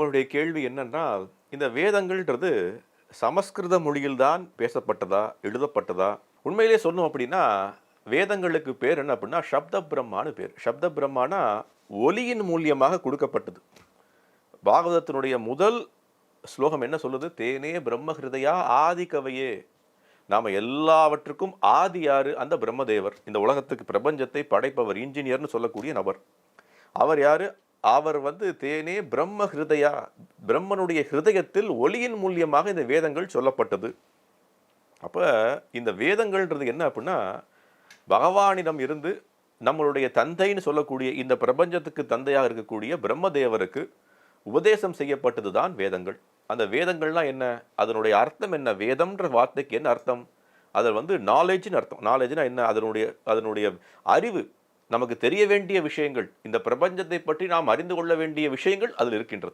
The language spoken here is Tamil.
உங்களுடைய கேள்வி என்னன்னா, இந்த வேதங்கள்ன்றது சமஸ்கிருத மொழியில்தான் பேசப்பட்டதா? எழுதப்பட்டதா? உண்மையிலேயே சொல்லணும் அப்படின்னா, வேதங்களுக்கு பேர் என்ன அப்படின்னா, சப்த பிரம்மான்னு பேர். சப்த பிரம்மான்னா, ஒலியின் மூலியமாக குடுக்கப்பட்டது. பாகவதத்தினுடைய முதல் ஸ்லோகம் என்ன சொல்லுது? "தேனே பிரம்ம ஹிருதயா ஆதி கவயே." நாம எல்லாவற்றுக்கும் ஆதி யாரு? அந்த பிரம்மதேவர். இந்த உலகத்துக்கு பிரபஞ்சத்தை படைப்பவர், இன்ஜினியர்ன்னு சொல்லக்கூடிய நபர். அவர் யாரு? அவர் தேனே பிரம்ம ஹிருதயா, பிரம்மனுடைய ஹிருதயத்தில் ஒளியின் மூலியமாக இந்த வேதங்கள் சொல்லப்பட்டது. அப்ப இந்த வேதங்கள்ன்றது என்ன அப்படின்னா, பகவானிடம் இருந்து நம்மளுடைய தந்தைன்னு சொல்லக்கூடிய இந்த பிரபஞ்சத்துக்கு தந்தையாக இருக்கக்கூடிய பிரம்மதேவருக்கு உபதேசம் செய்யப்பட்டது தான் வேதங்கள். அந்த வேதங்கள்லாம் என்ன? அதனுடைய அர்த்தம் என்ன? வேதம்ன்ற வார்த்தைக்கு என்ன அர்த்தம்? அது நாலேட்ஜ்ன்னு அர்த்தம். நாலேட்ஜ்னா என்ன? அதனுடைய அதனுடைய அறிவு. நமக்கு தெரிய வேண்டிய விஷயங்கள், இந்த பிரபஞ்சத்தை பற்றி நாம் அறிந்து கொள்ள வேண்டிய விஷயங்கள் அதில் இருக்கின்றது.